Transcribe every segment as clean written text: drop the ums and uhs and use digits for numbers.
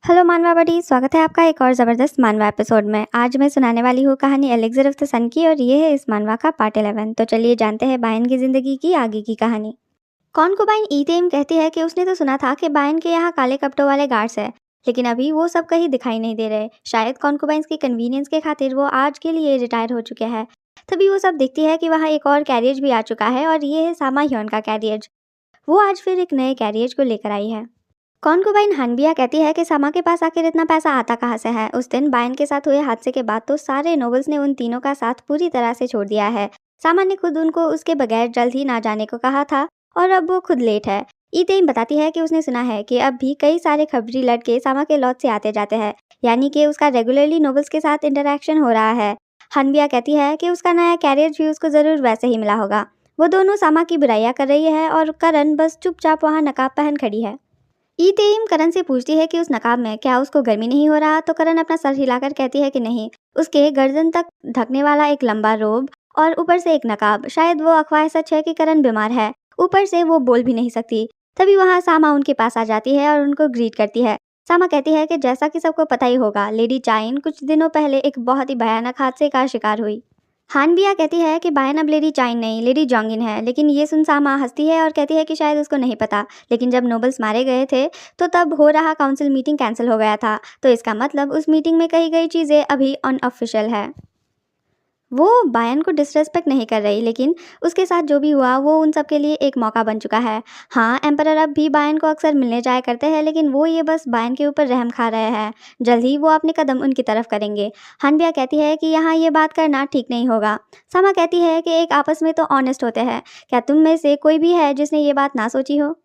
Hello मानवा बडी, स्वागत है आपका एक और ज़बरदस्त मानवा एपिसोड में। आज मैं सुनाने वाली हूँ कहानी एलेक्ज़र ऑफ द सन की और ये है इस मानवा का पार्ट 11। तो चलिए जानते हैं बायन की ज़िंदगी की आगे की कहानी। कॉन्कुबाइन ईतेम कहती है कि उसने तो सुना था कि बायन के यहाँ काले कपड़ों वाले गार्ड्स हैं, लेकिन अभी वो सब कहीं दिखाई नहीं दे रहे। शायद कॉन्कुबाइंस की कन्वीनियंस के खातिर वो आज के लिए रिटायर हो चुके हैं। तभी वो सब देखती है कि वहाँ एक और कैरियज भी आ चुका है और ये है सामा ह्योन का कैरियज। वो आज फिर एक नए कैरियज को लेकर आई है। कॉन्कुबाइन हानबिया कहती है कि सामा के पास आखिर इतना पैसा आता कहाँ से है। उस दिन बायन के साथ हुए हादसे के बाद तो सारे नोबल्स ने उन तीनों का साथ पूरी तरह से छोड़ दिया है। सामा ने खुद उनको उसके बगैर जल्द ही ना जाने को कहा था और अब वो खुद लेट है। ईतेम बताती है कि उसने सुना है कि अब भी कई सारे खबरी लड़के सामा के लॉज से आते जाते हैं, यानी कि उसका रेगुलरली नोबल्स के साथ इंटरेक्शन हो रहा है। हानबिया कहती है कि उसका नया कैरियर भी उसको ज़रूर वैसे ही मिला होगा। वो दोनों सामा की बुराइयां कर रही है और करण बस चुपचाप वहाँ नकाब पहन खड़ी है। ईतेम करण से पूछती है कि उस नकाब में क्या उसको गर्मी नहीं हो रहा, तो करण अपना सर हिलाकर कहती है कि नहीं। उसके गर्दन तक ढकने वाला एक लंबा रोब और ऊपर से एक नकाब, शायद वो अफवाह सच है कि करण बीमार है। ऊपर से वो बोल भी नहीं सकती। तभी वहाँ सामा उनके पास आ जाती है और उनको ग्रीट करती है। सामा कहती है कि जैसा कि सबको पता ही होगा, लेडी चाइन कुछ दिनों पहले एक बहुत ही भयानक हादसे का शिकार हुई। हानबिया कहती है कि बायन अब लेडी चाइन नहीं, लेडी जोंगिन है, लेकिन ये सुन सामा हंसती है और कहती है कि शायद उसको नहीं पता, लेकिन जब नोबल्स मारे गए थे तो तब हो रहा काउंसिल मीटिंग कैंसिल हो गया था, तो इसका मतलब उस मीटिंग में कही गई चीज़ें अभी अनऑफिशियल है। वो बायन को डिसरेस्पेक्ट नहीं कर रही, लेकिन उसके साथ जो भी हुआ वो उन सब के लिए एक मौका बन चुका है। हाँ, एम्परर अब भी बायन को अक्सर मिलने जाया करते हैं, लेकिन वो ये बस बायन के ऊपर रहम खा रहे हैं। जल्द ही वो अपने कदम उनकी तरफ करेंगे। हानबिया कहती है कि यहाँ ये बात करना ठीक नहीं होगा। सामा कहती है कि एक आपस में तो ऑनेस्ट होते हैं। क्या तुम में से कोई भी है जिसने ये बात ना सोची हो?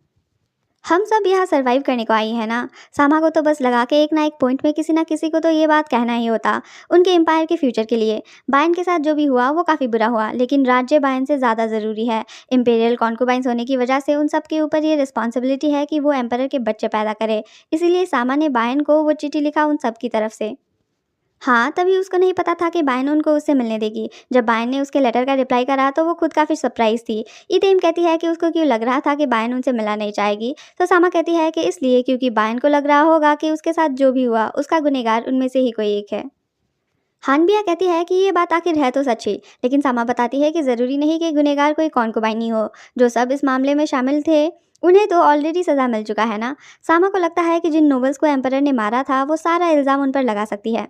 हम सब यहाँ सरवाइव करने को आई है ना। सामा को तो बस लगा के एक ना एक पॉइंट में किसी ना किसी को तो ये बात कहना ही होता, उनके एम्पायर के फ्यूचर के लिए। बायन के साथ जो भी हुआ वो काफ़ी बुरा हुआ, लेकिन राज्य बायन से ज़्यादा ज़रूरी है। इम्पेरियल कॉन्कुबाइंस होने की वजह से उन सब के ऊपर ये रिस्पॉन्सिबिलिटी है कि वो एम्पायर के बच्चे पैदा करे। इसीलिए सामा ने बायन को वो चिट्ठी लिखा उन सब की तरफ से। हाँ, तभी उसको नहीं पता था कि बायन उनको उससे मिलने देगी। जब बायन ने उसके लेटर का रिप्लाई करा तो वो खुद काफ़ी सरप्राइज़ थी। ईतेम कहती है कि उसको क्यों लग रहा था कि बायन उनसे मिलना नहीं चाहेगी, तो सामा कहती है कि इसलिए क्योंकि बायन को लग रहा होगा कि उसके साथ जो भी हुआ उसका गुनहगार उनमें से ही कोई एक है। हानबिया कहती है कि ये बात आखिर है तो सच्ची, लेकिन सामा बताती है कि ज़रूरी नहीं कि गुनहगार कोई कॉन्कुबाइन ही हो। जो सब इस मामले में शामिल थे उन्हें तो ऑलरेडी सज़ा मिल चुका है ना। सामा को लगता है कि जिन नोबल्स को एम्परर ने मारा था वो सारा इल्ज़ाम उन पर लगा सकती है।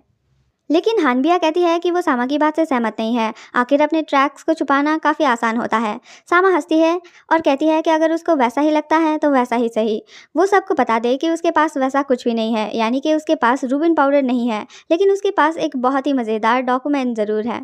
लेकिन हानबिया कहती है कि वो सामा की बात से सहमत नहीं है। आखिर अपने ट्रैक्स को छुपाना काफ़ी आसान होता है। सामा हंसती है और कहती है कि अगर उसको वैसा ही लगता है तो वैसा ही सही। वो सबको बता दे कि उसके पास वैसा कुछ भी नहीं है, यानी कि उसके पास रूबिन पाउडर नहीं है, लेकिन उसके पास एक बहुत ही मज़ेदार डॉक्यूमेंट ज़रूर है।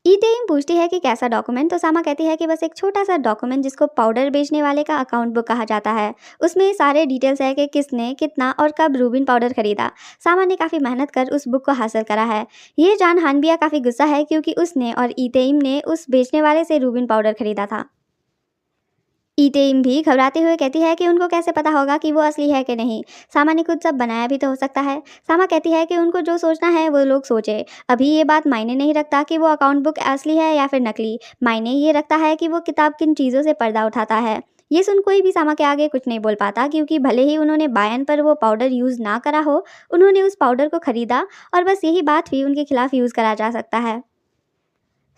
ईतेम पूछती है कि कैसा डॉक्यूमेंट, तो सामा कहती है कि बस एक छोटा सा डॉक्यूमेंट जिसको पाउडर बेचने वाले का अकाउंट बुक कहा जाता है। उसमें सारे डिटेल्स है कि किसने कितना और कब रूबिन पाउडर खरीदा। सामा ने काफ़ी मेहनत कर उस बुक को हासिल करा है। ये जान हानबिया काफ़ी गुस्सा है क्योंकि उसने और ईतेम ने उस बेचने वाले से रूबिन पाउडर खरीदा था। ईतेम भी घबराते हुए कहती है कि उनको कैसे पता होगा कि वो असली है कि नहीं। सामा ने खुद सब बनाया भी तो हो सकता है। सामा कहती है कि उनको जो सोचना है वो लोग सोचे। अभी ये बात मायने नहीं रखता कि वो अकाउंट बुक असली है या फिर नकली। मायने ये रखता है कि वो किताब किन चीज़ों से पर्दा उठाता है। ये सुन कोई भी सामा के आगे कुछ नहीं बोल पाता, क्योंकि भले ही उन्होंने बायन पर वो पाउडर यूज़ ना करा हो, उन्होंने उस पाउडर को खरीदा और बस यही बात भी उनके खिलाफ यूज़ करा जा सकता है।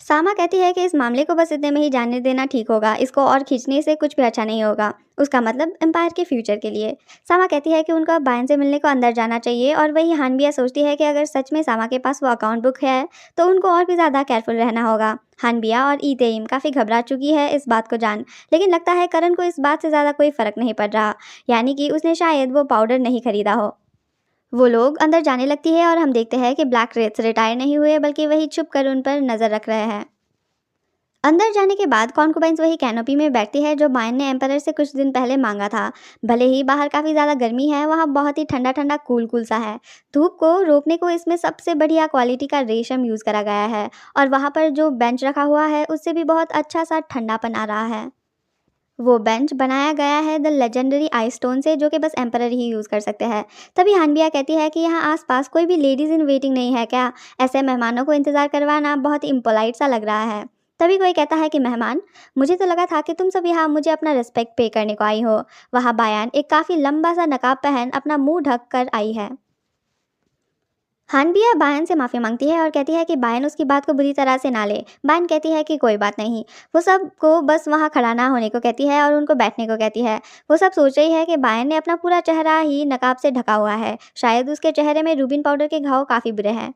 सामा कहती है कि इस मामले को बस इतने में ही जाने देना ठीक होगा, इसको और खींचने से कुछ भी अच्छा नहीं होगा, उसका मतलब एम्पायर के फ्यूचर के लिए। सामा कहती है कि उनको अब बायन से मिलने को अंदर जाना चाहिए और वही हानबिया सोचती है कि अगर सच में सामा के पास वो अकाउंट बुक है तो उनको और भी ज़्यादा केयरफुल रहना होगा। हानबिया और ईतेम काफ़ी घबरा चुकी है इस बात को जान, लेकिन लगता है करण को इस बात से ज़्यादा कोई फ़र्क नहीं पड़ रहा, यानी कि उसने शायद वो पाउडर नहीं खरीदा हो। वो लोग अंदर जाने लगती है और हम देखते हैं कि ब्लैक रेट्स रिटायर नहीं हुए, बल्कि वही छुप कर उन पर नज़र रख रहे हैं। अंदर जाने के बाद कॉन्कुबाइंस वही कैनोपी में बैठती है जो बायन ने एम्परर से कुछ दिन पहले मांगा था। भले ही बाहर काफ़ी ज़्यादा गर्मी है, वहाँ बहुत ही ठंडा ठंडा कूल कूल सा है। धूप को रोकने को इसमें सबसे बढ़िया क्वालिटी का रेशम यूज़ करा गया है और वहाँ पर जो बेंच रखा हुआ है उससे भी बहुत अच्छा सा ठंडापन आ रहा है। वो बेंच बनाया गया है द लेजेंडरी आई स्टोन से, जो कि बस एम्परर ही यूज़ कर सकते हैं। तभी हानबिया कहती है कि यहाँ आसपास कोई भी लेडीज़ इन वेटिंग नहीं है क्या? ऐसे मेहमानों को इंतज़ार करवाना बहुत इम्पोलाइट सा लग रहा है। तभी कोई कहता है कि मेहमान, मुझे तो लगा था कि तुम सब यहाँ मुझे अपना रिस्पेक्ट पे करने को आई हो। वहाँ बायान एक काफ़ी लंबा सा नकाब पहन अपना मुंह ढक कर आई है। हानबिया बायन से माफ़ी मांगती है और कहती है कि बायन उसकी बात को बुरी तरह से ना ले। बायन कहती है कि कोई बात नहीं। वो सब को बस वहाँ खड़ा ना होने को कहती है और उनको बैठने को कहती है। वो सब सोच रही है कि बायन ने अपना पूरा चेहरा ही नकाब से ढका हुआ है, शायद उसके चेहरे में रूबिन पाउडर के घाव काफ़ी बुरे हैं।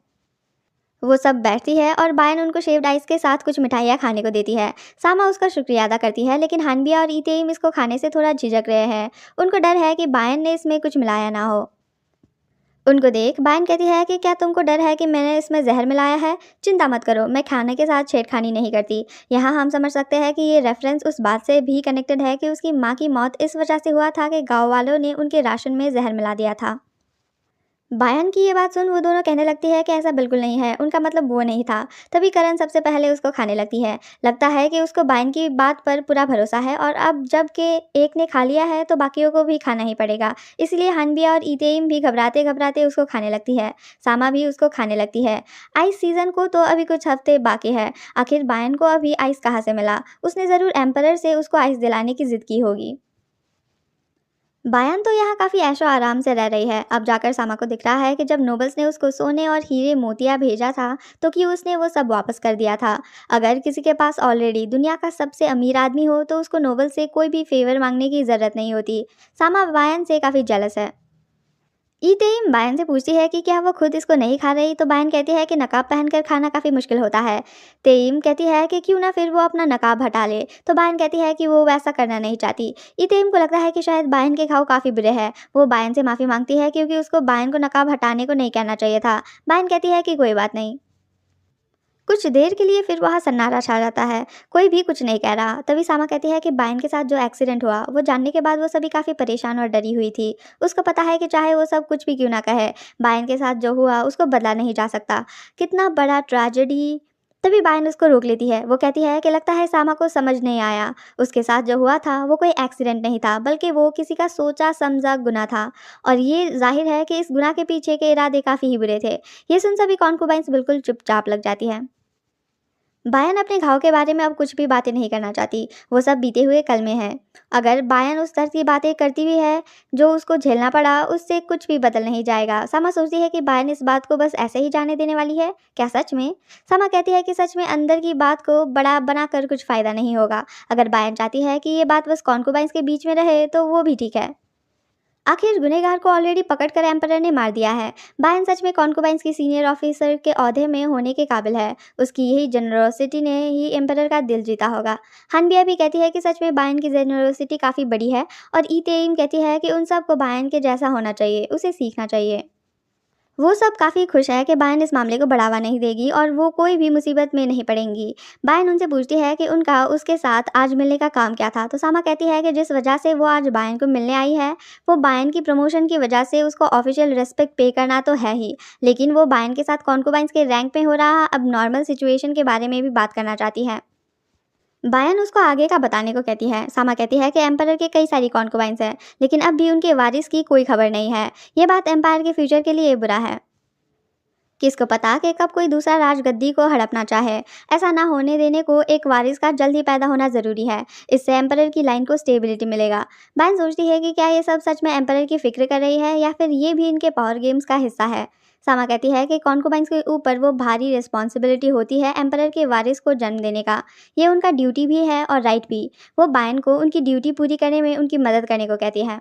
वो सब बैठती है और बायन उनको शेव्ड आइस के साथ कुछ मिठाइयाँ खाने को देती है। सामा उसका शुक्रिया अदा करती है, लेकिन हानबिया और ईतेइम इसको खाने से थोड़ा झिझक रहे हैं। उनको डर है कि बायन ने इसमें कुछ मिलाया ना हो। उनको देख बायन कहती है कि क्या तुमको डर है कि मैंने इसमें जहर मिलाया है? चिंता मत करो, मैं खाने के साथ छेड़खानी नहीं करती। यहाँ हम समझ सकते हैं कि ये रेफरेंस उस बात से भी कनेक्टेड है कि उसकी माँ की मौत इस वजह से हुआ था कि गाँव वालों ने उनके राशन में जहर मिला दिया था। बायन की ये बात सुन वो दोनों कहने लगती है कि ऐसा बिल्कुल नहीं है, उनका मतलब वो नहीं था। तभी करण सबसे पहले उसको खाने लगती है। लगता है कि उसको बायन की बात पर पूरा भरोसा है और अब जब के एक ने खा लिया है तो बाकियों को भी खाना ही पड़ेगा। इसलिए हानबिया और ईतेइम भी घबराते घबराते उसको खाने लगती है। सामा भी उसको खाने लगती है। आइस सीजन को तो अभी कुछ हफ्ते बाकी है। आखिर बायन को अभी आइस कहाँ से मिला? उसने ज़रूर एम्परर से उसको आइस दिलाने की जिद की होगी। बायान तो यहाँ काफ़ी ऐशो आराम से रह रही है। अब जाकर सामा को दिख रहा है कि जब नोबल्स ने उसको सोने और हीरे मोतिया भेजा था तो कि उसने वो सब वापस कर दिया था। अगर किसी के पास ऑलरेडी दुनिया का सबसे अमीर आदमी हो तो उसको नोबल से कोई भी फेवर मांगने की ज़रूरत नहीं होती। सामा बायान से काफ़ी जेलस है। ईतेइम बायन से पूछती है कि क्या वो खुद इसको नहीं खा रही, तो बायन कहती है कि नकाब पहनकर खाना काफ़ी मुश्किल होता है। तेइम कहती है कि क्यों ना फिर वो अपना नकाब हटा ले, तो बायन कहती है कि वो वैसा करना नहीं चाहती। ईतेइम को लगता है कि शायद बायन के घाव काफ़ी बुरे हैं। वो बायन से माफ़ी मांगती है क्योंकि उसको बायन को नकाब हटाने को नहीं कहना चाहिए था। बायन कहती है कि कोई बात नहीं। कुछ देर के लिए फिर वहाँ सन्नाटा छा जाता है। कोई भी कुछ नहीं कह रहा। तभी सामा कहती है कि बायन के साथ जो एक्सीडेंट हुआ वो जानने के बाद वो सभी काफ़ी परेशान और डरी हुई थी। उसको पता है कि चाहे वो सब कुछ भी क्यों ना कहे, बायन के साथ जो हुआ उसको बदला नहीं जा सकता। कितना बड़ा ट्रेजेडी। तभी बायन उसको रोक लेती है। वो कहती है कि लगता है सामा को समझ नहीं आया। उसके साथ जो हुआ था वो कोई एक्सीडेंट नहीं था, बल्कि वो किसी का सोचा समझा गुनाह था। और ये जाहिर है कि इस गुनाह के पीछे के इरादे काफ़ी ही बुरे थे। ये सुन सभी कॉन्कुबाइन्स बिल्कुल चुपचाप लग जाती है। बायन अपने घाव के बारे में अब कुछ भी बातें नहीं करना चाहती। वो सब बीते हुए कल में है। अगर बायन उस दर्द की बातें करती भी है जो उसको झेलना पड़ा, उससे कुछ भी बदल नहीं जाएगा। समा सोचती है कि बायन इस बात को बस ऐसे ही जाने देने वाली है। क्या सच में? समा कहती है कि सच में अंदर की बात को बड़ा बनाकर कुछ फ़ायदा नहीं होगा। अगर बायन चाहती है कि ये बात बस कॉन्कुबाइन्स के बीच में रहे तो वो भी ठीक है। आखिर गुनहगार को ऑलरेडी पकड़कर एम्परर ने मार दिया है। बायन सच में कॉन्कुबाइन्स की सीनियर ऑफिसर के ओहदे में होने के काबिल है। उसकी यही जेनरोसिटी ने ही एम्परर का दिल जीता होगा। हानबिया भी कहती है कि सच में बायन की जेनरोसिटी काफ़ी बड़ी है और ईतेइम कहती है कि उन सबको बायन के जैसा होना चाहिए, उसे सीखना चाहिए। वो सब काफ़ी खुश है कि बायन इस मामले को बढ़ावा नहीं देगी और वो कोई भी मुसीबत में नहीं पड़ेंगी। बायन उनसे पूछती है कि उनका उसके साथ आज मिलने का काम क्या था, तो सामा कहती है कि जिस वजह से वो आज बायन को मिलने आई है, वो बायन की प्रमोशन की वजह से उसको ऑफिशियल रिस्पेक्ट पे करना तो है ही, लेकिन वो बायन के साथ कॉन्कुबाइन्स के रैंक में हो रहा अब नॉर्मल सिचुएशन के बारे में भी बात करना चाहती है। बायन उसको आगे का बताने को कहती है। सामा कहती है कि एम्पायर के कई सारी कॉन्कुबाइन्स हैं, लेकिन अब भी उनके वारिस की कोई खबर नहीं है। ये बात एम्पायर के फ्यूचर के लिए बुरा है। किसको पता कि कब कोई दूसरा राजगद्दी को हड़पना चाहे। ऐसा ना होने देने को एक वारिस का जल्द ही पैदा होना ज़रूरी है। इससे एम्परर की लाइन को स्टेबिलिटी मिलेगा। बायन सोचती है कि क्या ये सब सच में एम्परर की फिक्र कर रही है या फिर ये भी इनके पावर गेम्स का हिस्सा है। सामा कहती है कि कॉन्कुबाइन्स के ऊपर वो भारी रिस्पॉन्सिबिलिटी होती है एम्परर के वारिस को जन्म देने का। ये उनका ड्यूटी भी है और राइट भी। वो बायन को उनकी ड्यूटी पूरी करने में उनकी मदद करने को कहती है।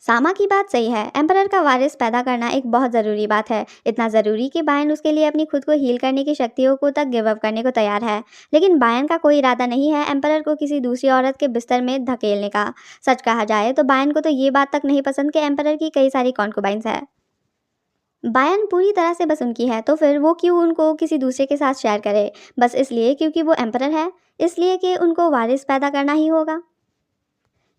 सामा की बात सही है। एम्परर का वारिस पैदा करना एक बहुत ज़रूरी बात है। इतना ज़रूरी कि बायन उसके लिए अपनी खुद को हील करने की शक्तियों को तक गिव अप करने को तैयार है। लेकिन बायन का कोई इरादा नहीं है एम्परर को किसी दूसरी औरत के बिस्तर में धकेलने का। सच कहा जाए तो बायन को तो ये बात तक नहीं पसंद कि एम्परर की कई सारी कॉन्कुबाइन्स है। बायन पूरी तरह से बस उनकी है, तो फिर वो क्यों उनको किसी दूसरे के साथ शेयर करे? बस इसलिए क्योंकि वो एम्परर है? इसलिए कि उनको वारिस पैदा करना ही होगा।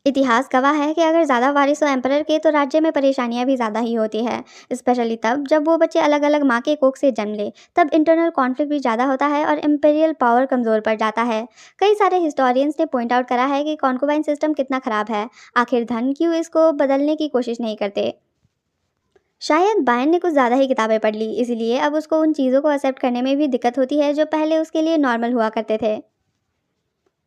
इतिहास गवाह है कि अगर ज़्यादा वारिस हो एम्परर के तो राज्य में परेशानियां भी ज़्यादा ही होती है, स्पेशली तब जब वो बच्चे अलग अलग माँ के कोख से जन्म ले। तब इंटरनल कॉन्फ्लिक्ट भी ज़्यादा होता है और इम्पीरियल पावर कमज़ोर पड़ जाता है। कई सारे हिस्टोरियंस ने पॉइंट आउट करा है कि कॉन्कुबाइन सिस्टम कितना ख़राब है। आखिर धन क्यों इसको बदलने की कोशिश नहीं करते। शायद बायन ने कुछ ज़्यादा ही किताबें पढ़ ली, इसलिए अब उसको उन चीज़ों को एक्सेप्ट करने में भी दिक्कत होती है जो पहले उसके लिए नॉर्मल हुआ करते थे।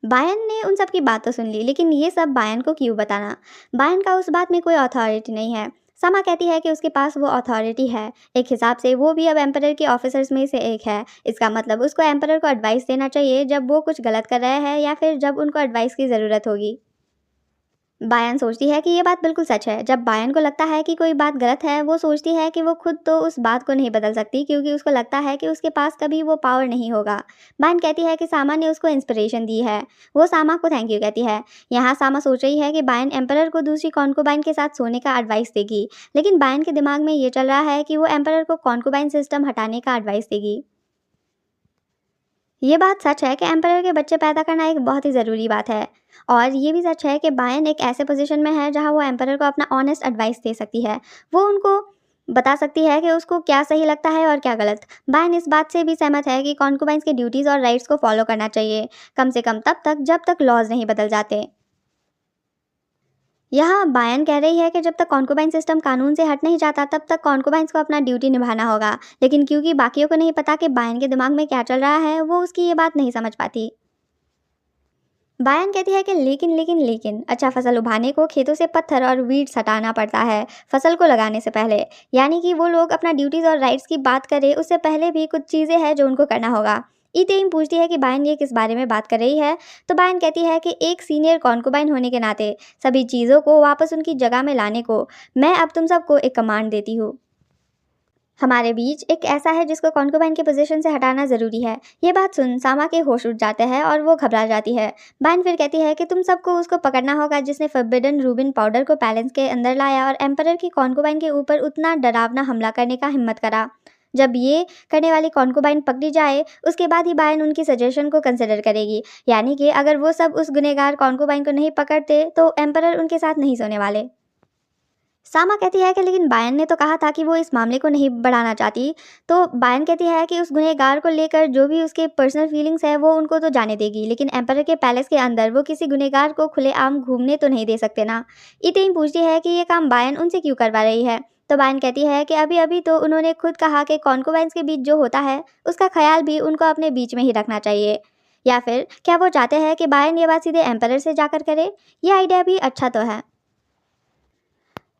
बायन ने उन सब की बात तो सुन ली, लेकिन ये सब बायन को क्यों बताना? बायन का उस बात में कोई अथॉरिटी नहीं है। सामा कहती है कि उसके पास वो अथॉरिटी है। एक हिसाब से वो भी अब एम्परर के ऑफिसर्स में से एक है। इसका मतलब उसको एम्परर को एडवाइस देना चाहिए जब वो कुछ गलत कर रहे हैं या फिर जब उनको एडवाइस की ज़रूरत होगी। बायन सोचती है कि ये बात बिल्कुल सच है। जब बायन को लगता है कि कोई बात गलत है, वो सोचती है कि वो खुद तो उस बात को नहीं बदल सकती, क्योंकि उसको लगता है कि उसके पास कभी वो पावर नहीं होगा। बायन कहती है कि सामा ने उसको इंस्पिरेशन दी है। वो सामा को थैंक यू कहती है। यहाँ सामा सोच रही है कि बायन एम्परर को दूसरी कॉन्कुबाइन के साथ सोने का एडवाइस देगी, लेकिन बायन के दिमाग में ये चल रहा है कि वो एम्परर को कॉन्कुबाइन सिस्टम हटाने का एडवाइस देगी। ये बात सच है कि एम्परर के बच्चे पैदा करना एक बहुत ही ज़रूरी बात है, और ये भी सच है कि बायन एक ऐसे पोजीशन में है जहां वो एम्परर को अपना ऑनेस्ट एडवाइस दे सकती है। वो उनको बता सकती है कि उसको क्या सही लगता है और क्या गलत। बायन इस बात से भी सहमत है कि कॉन्कुबाइंस के ड्यूटीज़ और राइट्स को फॉलो करना चाहिए, कम से कम तब तक जब तक लॉज नहीं बदल जाते। यहाँ बायन कह रही है कि जब तक कॉन्कुबाइन सिस्टम कानून से हट नहीं जाता, तब तक कॉन्कुबाइंस को अपना ड्यूटी निभाना होगा। लेकिन क्योंकि बाकियों को नहीं पता कि बायन के दिमाग में क्या चल रहा है, वो उसकी ये बात नहीं समझ पाती। बायन कहती है कि लेकिन अच्छा, फसल उभाने को खेतों से पत्थर और वीड्स हटाना पड़ता है फसल को लगाने से पहले। यानी कि वो लोग अपना ड्यूटीज़ और राइट्स की बात करें उससे पहले भी कुछ चीज़ें हैं जो उनको करना होगा। ईतेम पूछती है कि बायन ये किस बारे में बात कर रही है, तो बायन कहती है कि एक सीनियर कॉन्कुबाइन होने के नाते सभी चीज़ों को वापस उनकी जगह में लाने को मैं अब तुम सबको एक कमांड देती हूँ। हमारे बीच एक ऐसा है जिसको कॉन्कुबाइन के पोजीशन से हटाना ज़रूरी है। ये बात सुन सामा के होश उड़ जाते हैं और वो घबरा जाती है। बायन फिर कहती है कि तुम सबको उसको पकड़ना होगा जिसने फॉरबिडन रूबिन पाउडर को पैलेस के अंदर लाया और एम्परर की कॉन्कुबाइन के ऊपर उतना डरावना हमला करने का हिम्मत करा। जब ये करने वाली कॉन्कुबाइन पकड़ी जाए, उसके बाद ही बायन उनकी सजेशन को कंसिडर करेगी। यानी कि अगर वो सब उस गुनहगार कॉन्कुबाइन को नहीं पकड़ते तो एम्परर उनके साथ नहीं सोने वाले। सामा कहती है कि लेकिन बायन ने तो कहा था कि वो इस मामले को नहीं बढ़ाना चाहती। तो बायन कहती है कि उस गुनहगार को लेकर जो भी उसके पर्सनल फीलिंग्स है वो उनको तो जाने देगी, लेकिन एम्परर के पैलेस के अंदर वो किसी गुनहगार को खुलेआम घूमने तो नहीं दे सकते ना। इतेन पूछती है कि ये काम बायन उनसे क्यों करवा रही है, तो बायन कहती है कि अभी अभी तो उन्होंने खुद कहा कि कॉन्कुबाइंस के बीच जो होता है उसका ख्याल भी उनको अपने बीच में ही रखना चाहिए। या फिर क्या वो चाहते हैं कि बायन ये बात सीधे एम्परर से जाकर करे? ये आइडिया भी अच्छा तो है।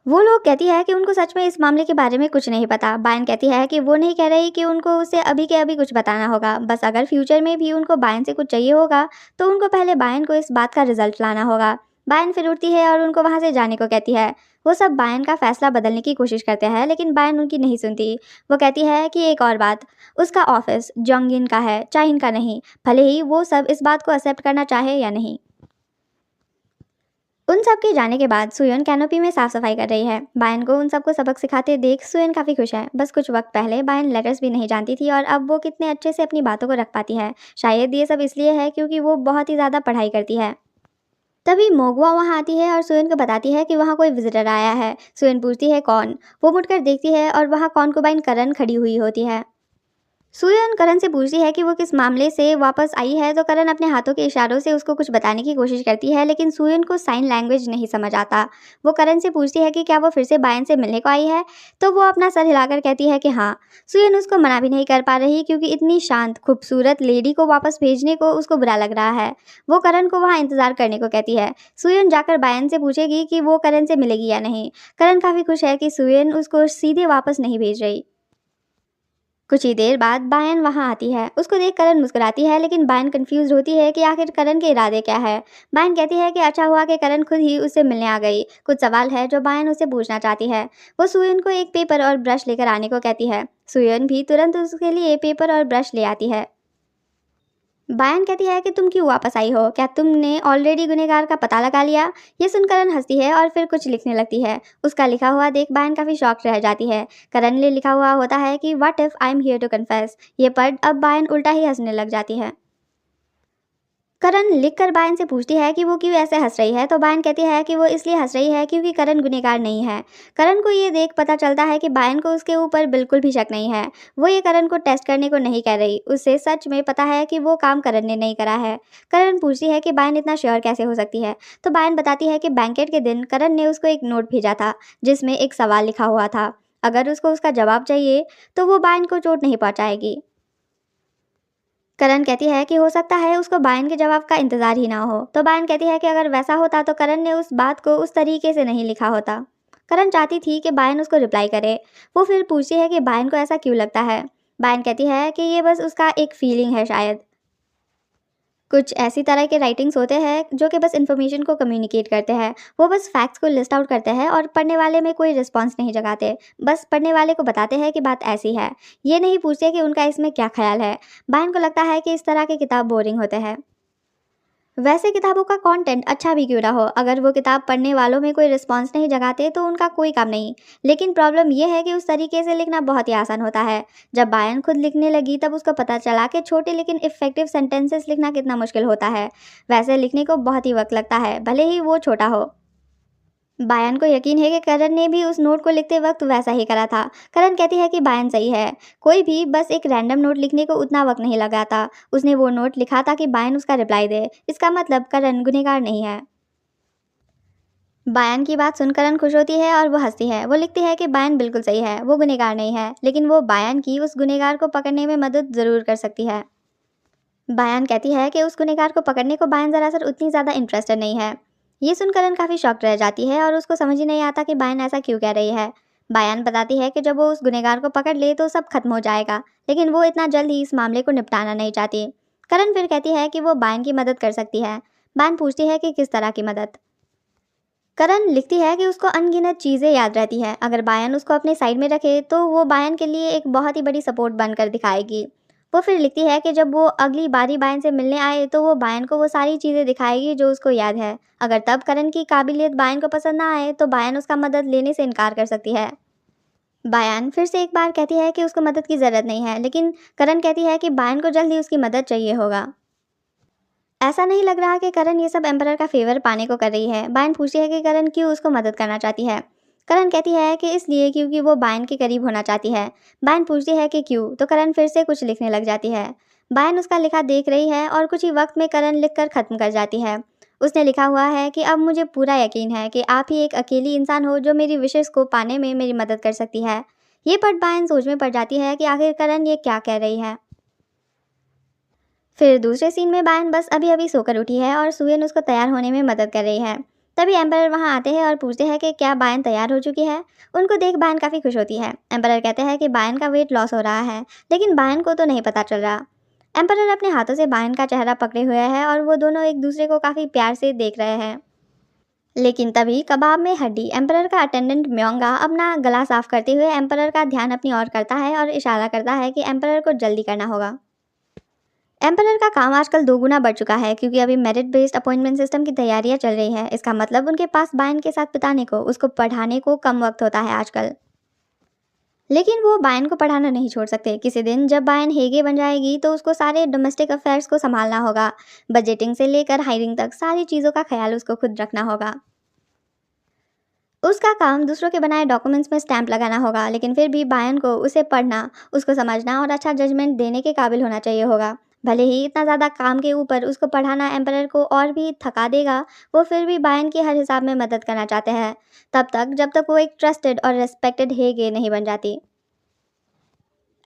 वो लोग कहती है कि उनको सच में इस मामले के बारे में कुछ नहीं पता। बायन कहती है कि वो नहीं कह रही कि उनको उसे अभी के अभी कुछ बताना होगा, बस अगर फ्यूचर में भी उनको बायन से कुछ चाहिए होगा तो उनको पहले बायन को इस बात का रिजल्ट लाना होगा। बायन फिर उठती है और उनको वहाँ से जाने को कहती है। वो सब बायन का फैसला बदलने की कोशिश करते हैं, लेकिन बायन उनकी नहीं सुनती। वो कहती है कि एक और बात, उसका ऑफिस जोंगिन का है, चाइन का नहीं, भले ही वो सब इस बात को एक्सेप्ट करना चाहे या नहीं। उन सब के जाने के बाद सुयन कैनोपी में साफ सफाई कर रही है। बायन को उन सबको सबक सिखाते देख सुयन काफ़ी खुश है। बस कुछ वक्त पहले बायन लेटर्स भी नहीं जानती थी और अब वो कितने अच्छे से अपनी बातों को रख पाती है। शायद ये सब इसलिए है क्योंकि वो बहुत ही ज़्यादा पढ़ाई करती है। तभी मोगवा वहाँ आती है और सुयन को बताती है कि वहाँ कोई विजिटर आया है। सुयन पूछती है कौन। वो मुड़कर देखती है और वहाँ कॉन्कुबाइन करण खड़ी हुई होती है। सुयन करण से पूछती है कि वो किस मामले से वापस आई है, तो करण अपने हाथों के इशारों से उसको कुछ बताने की कोशिश करती है, लेकिन सुयन को साइन लैंग्वेज नहीं समझ आता। वो करण से पूछती है कि क्या वो फिर से बायन से मिलने को आई है, तो वो अपना सर हिलाकर कहती है कि हाँ। सुयन उसको मना भी नहीं कर पा रही क्योंकि इतनी शांत खूबसूरत लेडी को वापस भेजने को उसको बुरा लग रहा है। वो करण को वहाँ इंतजार करने को कहती है। सुयन जाकर बायन से पूछेगी कि वो करण से मिलेगी या नहीं। करण काफ़ी खुश है कि सुयन उसको सीधे वापस नहीं भेज रही। कुछ ही देर बाद बायन वहां आती है। उसको देख करण मुस्कुराती है, लेकिन बायन कंफ्यूज होती है कि आखिर करण के इरादे क्या है। बायन कहती है कि अच्छा हुआ कि करण खुद ही उससे मिलने आ गई। कुछ सवाल है जो बायन उससे पूछना चाहती है। वो सुयन को एक पेपर और ब्रश लेकर आने को कहती है। सुयन भी तुरंत उसके लिए पेपर और ब्रश ले आती है। बायन कहती है कि तुम क्यों वापस आई हो, क्या तुमने ऑलरेडी गुनहगार का पता लगा लिया? ये सुन करण हंसती है और फिर कुछ लिखने लगती है। उसका लिखा हुआ देख बायन काफ़ी शॉक रह जाती है। करण ने लिखा हुआ होता है कि what if I am here to confess. ये पढ़ अब बायन उल्टा ही हंसने लग जाती है। करण लिखकर बायन से पूछती है कि वो क्यों ऐसे हंस रही है, तो बायन कहती है कि वो इसलिए हंस रही है क्योंकि करण गुनहगार नहीं है। करण को ये देख पता चलता है कि बायन को उसके ऊपर बिल्कुल भी शक नहीं है। वो ये करण को टेस्ट करने को नहीं कह रही, उसे सच में पता है कि वो काम करण ने नहीं करा है। करण पूछती है कि बायन इतना श्योर कैसे हो सकती है, तो बायन बताती है कि बैंकेट के दिन करण ने उसको एक नोट भेजा था जिसमें एक सवाल लिखा हुआ था। अगर उसको उसका जवाब चाहिए तो वो बायन को चोट नहीं पहुंचाएगी। करण कहती है कि हो सकता है उसको बायन के जवाब का इंतजार ही ना हो। तो बायन कहती है कि अगर वैसा होता तो करण ने उस बात को उस तरीके से नहीं लिखा होता। करण चाहती थी कि बायन उसको रिप्लाई करे। वो फिर पूछती है कि बायन को ऐसा क्यों लगता है। बायन कहती है कि ये बस उसका एक फीलिंग है शायद। कुछ ऐसी तरह के राइटिंग्स होते हैं जो कि बस इन्फॉर्मेशन को कम्युनिकेट करते हैं। वो बस फैक्ट्स को लिस्ट आउट करते हैं और पढ़ने वाले में कोई रिस्पॉन्स नहीं जगाते। बस पढ़ने वाले को बताते हैं कि बात ऐसी है। ये नहीं पूछते कि उनका इसमें क्या ख्याल है। बायन को लगता है कि इस तरह के किताब बोरिंग होते हैं। वैसे किताबों का कंटेंट अच्छा भी क्यों ना हो, अगर वो किताब पढ़ने वालों में कोई रिस्पॉन्स नहीं जगाते तो उनका कोई काम नहीं। लेकिन प्रॉब्लम यह है कि उस तरीके से लिखना बहुत ही आसान होता है। जब बायन खुद लिखने लगी तब उसको पता चला कि छोटे लेकिन इफेक्टिव सेंटेंसेस लिखना कितना मुश्किल होता है। वैसे लिखने को बहुत ही वक्त लगता है, भले ही वो छोटा हो। बायन को यकीन है कि करण ने भी उस नोट को लिखते वक्त वैसा ही करा था। करण कहती है कि बायन सही है। कोई भी बस एक रैंडम नोट लिखने को उतना वक्त नहीं लगाता। उसने वो नोट लिखा था कि बायन उसका रिप्लाई दे। इसका मतलब करण गुनहगार नहीं है। बायन की बात सुन करण खुश होती है और वो हंसती है। वो लिखती है कि बायन बिल्कुल सही है, वो गुनहगार नहीं है, लेकिन वो बायन की उस गुनहगार को पकड़ने में मदद ज़रूर कर सकती है। बायन कहती है कि उस गुनहगार को पकड़ने को बायन दरअसल उतनी ज़्यादा इंटरेस्टेड नहीं है। ये सुन करण काफ़ी शॉक्ड रह जाती है और उसको समझ ही नहीं आता कि बायन ऐसा क्यों कह रही है। बायन बताती है कि जब वो उस गुनहगार को पकड़ ले तो सब खत्म हो जाएगा, लेकिन वो इतना जल्द ही इस मामले को निपटाना नहीं चाहती। करण फिर कहती है कि वो बायन की मदद कर सकती है। बायन पूछती है कि किस तरह की मदद। करण लिखती है कि उसको अनगिनत चीज़ें याद रहती है। अगर बायन उसको अपने साइड में रखे तो वो बायन के लिए एक बहुत ही बड़ी सपोर्ट बनकर दिखाएगी। वो फिर लिखती है कि जब वो अगली बारी बायन से मिलने आए तो वो बायन को वो सारी चीज़ें दिखाएगी जो उसको याद है। अगर तब करण की काबिलियत बायन को पसंद ना आए तो बायन उसका मदद लेने से इनकार कर सकती है। बायन फिर से एक बार कहती है कि उसको मदद की ज़रूरत नहीं है, लेकिन करण कहती है कि बायन को जल्द ही उसकी मदद चाहिए होगा। ऐसा नहीं लग रहा कि करण ये सब एम्परर का फेवर पाने को कर रही है। बायन पूछती है कि करण क्यों उसको मदद करना चाहती है। करण कहती है कि इसलिए क्योंकि वो बायन के करीब होना चाहती है। बायन पूछती है कि क्यों, तो करण फिर से कुछ लिखने लग जाती है। बायन उसका लिखा देख रही है और कुछ ही वक्त में करण लिखकर ख़त्म कर जाती है। उसने लिखा हुआ है कि अब मुझे पूरा यकीन है कि आप ही एक अकेली इंसान हो जो मेरी विशेष को पाने में मेरी मदद कर सकती है। ये पढ़ बायन सोच में पड़ जाती है कि आखिर करण ये क्या कह रही है। फिर दूसरे सीन में बायन बस अभी अभी सोकर उठी है और सुयन उसको तैयार होने में मदद कर रही है। तभी एम्परर वहां आते हैं और पूछते हैं कि क्या बायन तैयार हो चुकी है। उनको देख बायन काफ़ी खुश होती है। एम्परर कहते हैं कि बायन का वेट लॉस हो रहा है, लेकिन बायन को तो नहीं पता चल रहा। एम्परर अपने हाथों से बायन का चेहरा पकड़े हुए है और वो दोनों एक दूसरे को काफ़ी प्यार से देख रहे हैं। लेकिन तभी कबाब में हड्डी एम्परर का अटेंडेंट म्योंगा अपना गला साफ करते हुए एम्परर का ध्यान अपनी ओर करता है और इशारा करता है कि एम्परर को जल्दी करना होगा। एम्परर का काम आजकल दोगुना बढ़ चुका है क्योंकि अभी मेरिट बेस्ड अपॉइंटमेंट सिस्टम की तैयारियां चल रही है। इसका मतलब उनके पास बायन के साथ बिताने को, उसको पढ़ाने को कम वक्त होता है आजकल। लेकिन वो बायन को पढ़ाना नहीं छोड़ सकते। किसी दिन जब बायन हेगे बन जाएगी तो उसको सारे डोमेस्टिक अफेयर्स को संभालना होगा। बजटिंग से लेकर हायरिंग तक सारी चीज़ों का ख्याल उसको खुद रखना होगा। उसका काम दूसरों के बनाए डॉक्यूमेंट्स में स्टैंप लगाना होगा, लेकिन फिर भी बायन को उसे पढ़ना, उसको समझना और अच्छा जजमेंट देने के काबिल होना चाहिए होगा। भले ही इतना ज़्यादा काम के ऊपर उसको पढ़ाना एम्परर को और भी थका देगा, वो फिर भी बायन की हर हिसाब में मदद करना चाहते हैं, तब तक जब तक वो एक ट्रस्टेड और रेस्पेक्टेड हेगे नहीं बन जाती।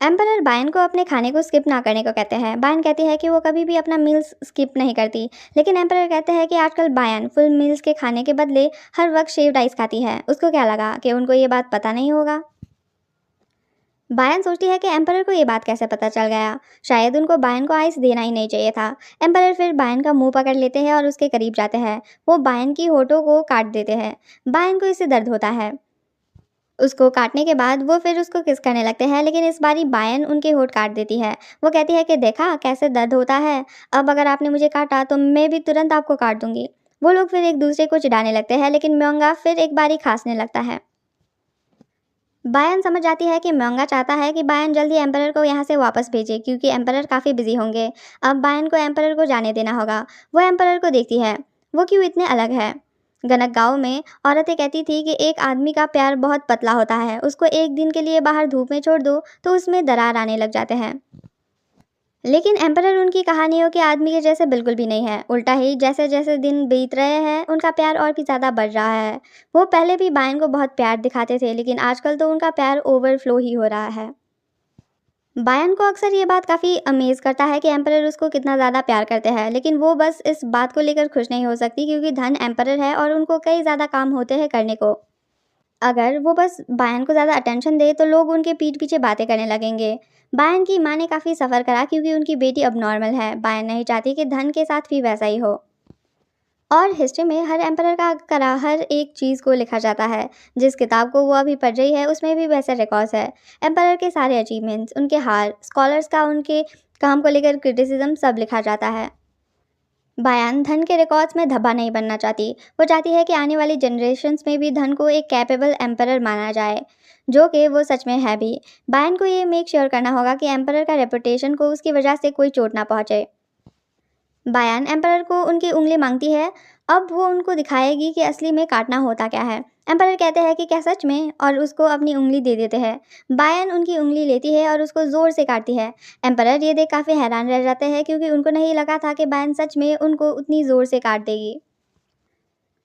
एम्परर बायन को अपने खाने को स्किप ना करने को कहते हैं। बायन कहती है कि वो कभी भी अपना मील्स स्किप नहीं करती, लेकिन एम्परर कहते हैं कि आजकल बायन फुल मील्स के खाने के बदले हर वक्त शेव्ड आइस खाती है। उसको क्या लगा कि उनको ये बात पता नहीं होगा। बायन सोचती है कि एम्परर को ये बात कैसे पता चल गया। शायद उनको बायन को आइस देना ही नहीं चाहिए था। एम्परर फिर बायन का मुंह पकड़ लेते हैं और उसके करीब जाते हैं। वो बायन की होठों को काट देते हैं। बायन को इससे दर्द होता है। उसको काटने के बाद वो फिर उसको किस करने लगते हैं, लेकिन इस बारी बायन उनके होठ काट देती है। वो कहती है कि देखा कैसे दर्द होता है, अब अगर आपने मुझे काटा तो मैं भी तुरंत आपको काट दूंगी। वो लोग फिर एक दूसरे को चिढ़ाने लगते हैं, लेकिन म्योंगा फिर एक बारी खांसने लगता है। बायन समझ जाती है कि म्योंगा चाहता है कि बायन जल्दी एम्परर को यहाँ से वापस भेजे क्योंकि एम्परर काफ़ी बिजी होंगे। अब बायन को एम्परर को जाने देना होगा। वो एम्परर को देखती है, वो क्यों इतने अलग है। गनक गांव में औरतें कहती थी कि एक आदमी का प्यार बहुत पतला होता है, उसको एक दिन के लिए बाहर धूप में छोड़ दो तो उसमें दरार आने लग जाते हैं। लेकिन एम्परर उनकी कहानियों के आदमी के जैसे बिल्कुल भी नहीं है। उल्टा ही जैसे जैसे दिन बीत रहे हैं उनका प्यार और भी ज़्यादा बढ़ रहा है। वो पहले भी बायन को बहुत प्यार दिखाते थे, लेकिन आजकल तो उनका प्यार ओवरफ्लो ही हो रहा है। बायन को अक्सर ये बात काफ़ी अमेज़ करता है कि एम्परर उसको कितना ज़्यादा प्यार करते हैं, लेकिन वो बस इस बात को लेकर खुश नहीं हो सकती क्योंकि धन एम्परर है और उनको कई ज़्यादा काम होते हैं करने को। अगर वो बस बायन को ज़्यादा अटेंशन दे तो लोग उनके पीठ पीछे बातें करने लगेंगे। बायन की माँ ने काफ़ी सफ़र करा क्योंकि उनकी बेटी अब नॉर्मल है। बायन नहीं चाहती कि धन के साथ भी वैसा ही हो। और हिस्ट्री में हर एम्परर का करा हर एक चीज़ को लिखा जाता है। जिस किताब को वो अभी पढ़ रही है उसमें भी वैसे रिकॉर्ड्स है। एम्परर के सारे अचीवमेंट्स, उनके हार, स्कॉलर्स का उनके काम को लेकर क्रिटिसिज्म सब लिखा जाता है। बायान धन के रिकॉर्ड्स में धब्बा नहीं बनना चाहती। वो चाहती है कि आने वाली जनरेशन्स में भी धन को एक कैपेबल एम्परर माना जाए, जो कि वो सच में है भी। बायान को ये मेक श्योर करना होगा कि एम्परर का रेपुटेशन को उसकी वजह से कोई चोट ना पहुंचे। बायान एम्परर को उनकी उंगली मांगती है। अब वो उनको दिखाएगी कि असली में काटना होता क्या है। एम्परर कहते हैं कि क्या सच में, और उसको अपनी उंगली दे देते हैं। बायान उनकी उंगली लेती है और उसको ज़ोर से काटती है। एम्परर ये देख काफ़ी हैरान रह जाते हैं क्योंकि उनको नहीं लगा था कि बायान सच में उनको उतनी ज़ोर से काट देगी।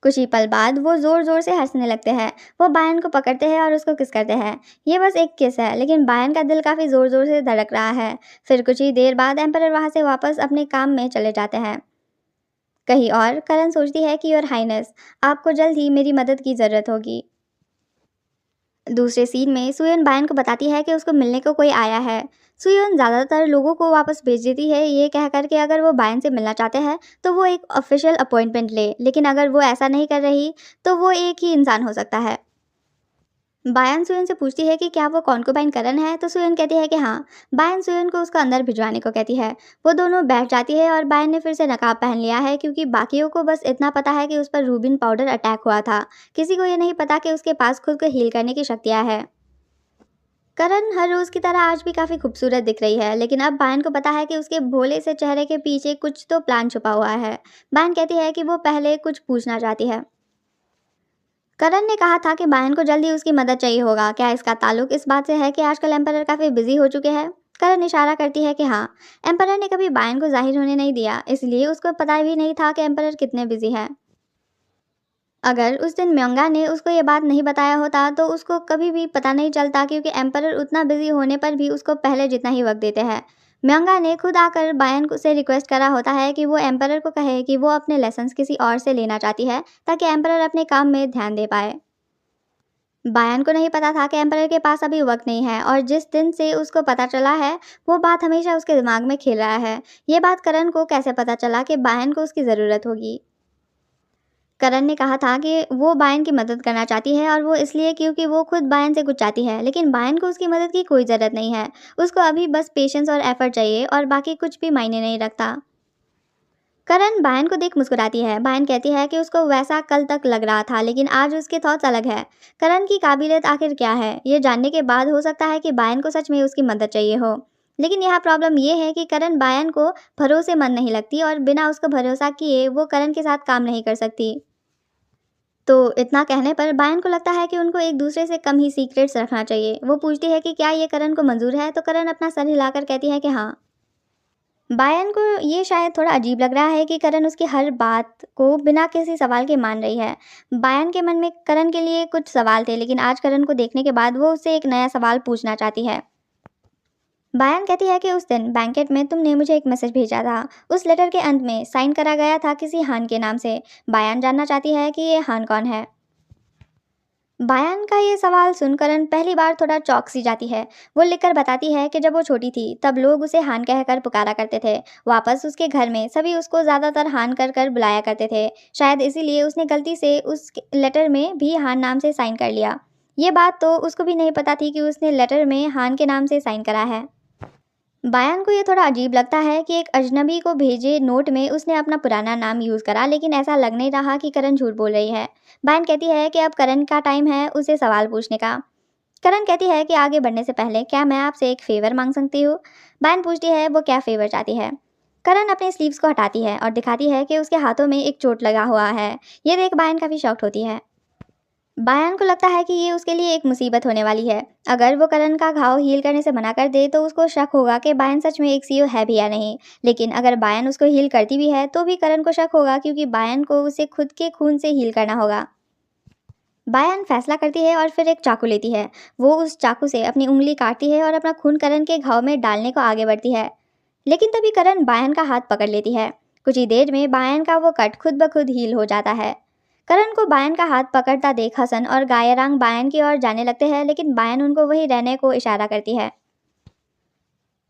कुछ ही पल बाद वो ज़ोर ज़ोर से हंसने लगते हैं। वो बायान को पकड़ते हैं और उसको किस करते हैं। ये बस एक किस है, लेकिन बायान का दिल काफ़ी ज़ोर ज़ोर से धड़क रहा है। फिर कुछ ही देर बाद एम्परर वहाँ से वापस अपने काम में चले जाते हैं। कहीं और करण सोचती है कि योर हाइनेस, आपको जल्द ही मेरी मदद की ज़रूरत होगी। दूसरे सीन में सुयन बायन को बताती है कि उसको मिलने को कोई आया है। सुयन ज़्यादातर लोगों को वापस भेज देती है ये कहकर के अगर वो बायन से मिलना चाहते हैं तो वो एक ऑफिशियल अपॉइंटमेंट ले, लेकिन अगर वो ऐसा नहीं कर रही तो वो एक ही इंसान हो सकता है। बायन सुयन से पूछती है कि क्या वो कॉन्कुबाइन करण है, तो सुयन कहती है कि हाँ। बायन सुयन को उसका अंदर भिजवाने को कहती है। वो दोनों बैठ जाती है और बायन ने फिर से नकाब पहन लिया है क्योंकि बाकियों को बस इतना पता है कि उस पर रूबिन पाउडर अटैक हुआ था। किसी को ये नहीं पता कि उसके पास खुद को हील करने की शक्तियाँ हैं। करण हर रोज़ की तरह आज भी काफ़ी खूबसूरत दिख रही है, लेकिन अब बायन को पता है कि उसके भोले से चेहरे के पीछे कुछ तो प्लान छुपा हुआ है। बायन कहती है कि वो पहले कुछ पूछना चाहती है। करण ने कहा था कि बायन को जल्द ही उसकी मदद चाहिए होगा। क्या इसका ताल्लुक इस बात से है कि आजकल एम्परर काफ़ी बिजी हो चुके हैं? करण इशारा करती है कि हाँ। एम्परर ने कभी बायन को जाहिर होने नहीं दिया, इसलिए उसको पता भी नहीं था कि एम्परर कितने बिजी हैं। अगर उस दिन म्योंगा ने उसको ये बात नहीं बताया होता तो उसको कभी भी पता नहीं चलता क्योंकि एम्परर उतना बिजी होने पर भी उसको पहले जितना ही वक्त देते हैं। म्योंगा ने खुद आकर बायन को से रिक्वेस्ट करा होता है कि वो एम्परर को कहे कि वो अपने लेसन्स किसी और से लेना चाहती है ताकि एम्परर अपने काम में ध्यान दे पाए। बायन को नहीं पता था कि एम्परर के पास अभी वक्त नहीं है, और जिस दिन से उसको पता चला है वो बात हमेशा उसके दिमाग में खेल रहा है। ये बात करण को कैसे पता चला कि बायन को उसकी ज़रूरत होगी? करण ने कहा था कि वो बायन की मदद करना चाहती है, और वो इसलिए क्योंकि वो खुद बायन से कुछ चाहती है, लेकिन बायन को उसकी मदद की कोई ज़रूरत नहीं है। उसको अभी बस पेशेंस और एफर्ट चाहिए और बाकी कुछ भी मायने नहीं रखता। करण बायन को देख मुस्कुराती है। बायन कहती है कि उसको वैसा कल तक लग रहा था, लेकिन आज उसके थॉट्स अलग है। करण की काबिलियत आखिर क्या है, ये जानने के बाद हो सकता है कि बायन को सच में उसकी मदद चाहिए हो। लेकिन यहाँ प्रॉब्लम ये है कि करण बायन को भरोसेमंद नहीं लगती और बिना उसको भरोसा किए वो करण के साथ काम नहीं कर सकती। तो इतना कहने पर बायन को लगता है कि उनको एक दूसरे से कम ही सीक्रेट्स रखना चाहिए। वो पूछती है कि क्या ये करण को मंजूर है, तो करण अपना सर हिलाकर कहती है कि हाँ। बायन को ये शायद थोड़ा अजीब लग रहा है कि करण उसकी हर बात को बिना किसी सवाल के मान रही है। बायन के मन में करण के लिए कुछ सवाल थे, लेकिन आज करण को देखने के बाद वो उससे एक नया सवाल पूछना चाहती है। बायन कहती है कि उस दिन बैंकेट में तुमने मुझे एक मैसेज भेजा था। उस लेटर के अंत में साइन करा गया था किसी हान के नाम से। बायन जानना चाहती है कि ये हान कौन है। बायान का ये सवाल सुनकर पहली बार थोड़ा चौंक सी जाती है। वो लिखकर बताती है कि जब वो छोटी थी तब लोग उसे हान कहकर पुकारा करते थे। वापस उसके घर में सभी उसको ज़्यादातर हान कर कर बुलाया करते थे। शायद इसीलिए उसने गलती से उस लेटर में भी हान नाम से साइन कर लिया। ये बात तो उसको भी नहीं पता थी कि उसने लेटर में हान के नाम से साइन करा है। बायान को ये थोड़ा अजीब लगता है कि एक अजनबी को भेजे नोट में उसने अपना पुराना नाम यूज़ करा, लेकिन ऐसा लग नहीं रहा कि करण झूठ बोल रही है। बायान कहती है कि अब करण का टाइम है उसे सवाल पूछने का। करण कहती है कि आगे बढ़ने से पहले क्या मैं आपसे एक फेवर मांग सकती हूँ। बायान पूछती है वो क्या फेवर चाहती है। करण अपने स्लीव्स को हटाती है और दिखाती है कि उसके हाथों में एक चोट लगा हुआ है। ये देख बायान काफ़ी शॉक्ड होती है। बायन को लगता है कि ये उसके लिए एक मुसीबत होने वाली है। अगर वो करण का घाव हील करने से मना कर दे तो उसको शक होगा कि बायन सच में एक सीईओ है भी या नहीं। लेकिन अगर बायन उसको हील करती भी है तो भी करण को शक होगा, क्योंकि बायन को उसे खुद के खून से हील करना होगा। बायन फैसला करती है और फिर एक चाकू लेती है। वो उस चाकू से अपनी उंगली काटती है और अपना खून करण के घाव में डालने को आगे बढ़ती है। लेकिन तभी करण बायन का हाथ पकड़ लेती है। कुछ ही देर में बायन का वो कट खुद ब खुद हील हो जाता है। करण को बायन का हाथ पकड़ता देख हसन और गायरांग बायन की ओर जाने लगते हैं, लेकिन बायन उनको वहीं रहने को इशारा करती है।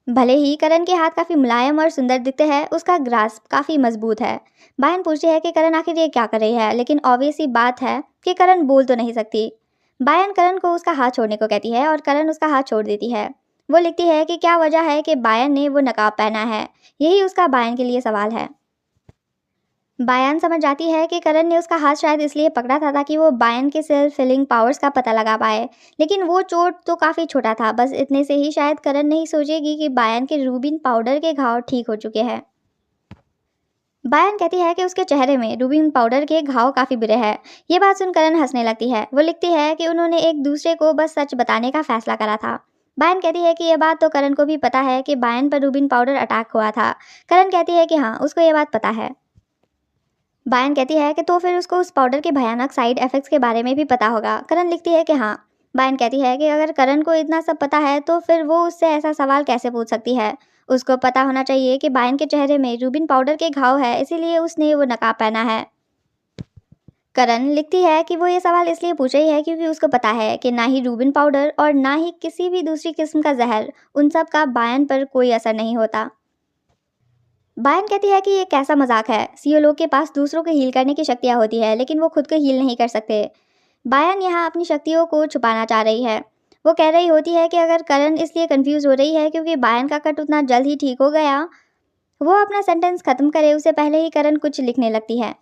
भले ही करण के हाथ काफ़ी मुलायम और सुंदर दिखते हैं, उसका ग्रास्प काफ़ी मजबूत है। बायन पूछती है कि करण आखिर ये क्या कर रही है, लेकिन ऑब्वियस सी बात है कि करण बोल तो नहीं सकती। बायन करण को उसका हाथ छोड़ने को कहती है और करण उसका हाथ छोड़ देती है। वो लिखती है कि क्या वजह है कि बायन ने वो नकाब पहना है। यही उसका बायन के लिए सवाल है। बायन समझ जाती है कि करण ने उसका हाथ शायद इसलिए पकड़ा था ताकि वो बायन के सेल्फ फिलिंग पावर्स का पता लगा पाए। लेकिन वो चोट तो काफ़ी छोटा था, बस इतने से ही शायद करण नहीं सोचेगी कि बायन के रूबिन पाउडर के घाव ठीक हो चुके हैं। बायन कहती है कि उसके चेहरे में रूबिन पाउडर के घाव काफ़ी बुरे हैं। ये बात सुन करण हंसने लगती है। वो लिखती है कि उन्होंने एक दूसरे को बस सच बताने का फैसला करा था। बायन कहती है कि यह बात तो करण को भी पता है कि बायन पर रूबिन पाउडर अटैक हुआ था। करण कहती है कि हाँ, उसको ये बात पता है। बायन कहती है कि तो फिर उसको उस पाउडर के भयानक साइड इफेक्ट्स के बारे में भी पता होगा। करण लिखती है कि हाँ। बायन कहती है कि अगर करण को इतना सब पता है तो फिर वो उससे ऐसा सवाल कैसे पूछ सकती है। उसको पता होना चाहिए कि बायन के चेहरे में रूबिन पाउडर के घाव है, इसीलिए उसने वो नकाब पहना है। करण लिखती है कि वो ये सवाल इसलिए पूछ रही है क्योंकि उसको पता है कि ना ही रूबिन पाउडर और ना ही किसी भी दूसरी किस्म का जहर, उन सब का बायन पर कोई असर नहीं होता। बायन कहती है कि ये कैसा मजाक है। सीईओ लोग के पास दूसरों को हील करने की शक्तियाँ होती है, लेकिन वो खुद को हील नहीं कर सकते। बायन यहाँ अपनी शक्तियों को छुपाना चाह रही है। वो कह रही होती है कि अगर करण इसलिए कंफ्यूज हो रही है क्योंकि बायन का कट उतना जल्द ही ठीक हो गया। वो अपना सेंटेंस खत्म करे उससे पहले ही करण कुछ लिखने लगती है।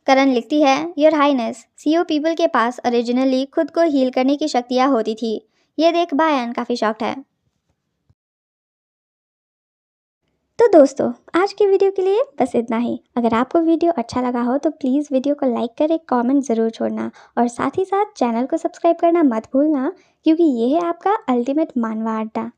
करण लिखती है, योर हाइनेस, सीईओ पीपल के पास ओरिजिनली खुद को हील करने की शक्तियाँ होती थी। ये देख बायन काफ़ी शॉक्ड है। तो दोस्तों, आज की वीडियो के लिए बस इतना ही। अगर आपको वीडियो अच्छा लगा हो तो प्लीज़ वीडियो को लाइक कर एक कमेंट ज़रूर छोड़ना और साथ ही साथ चैनल को सब्सक्राइब करना मत भूलना, क्योंकि ये है आपका अल्टीमेट मानवा अड्डा।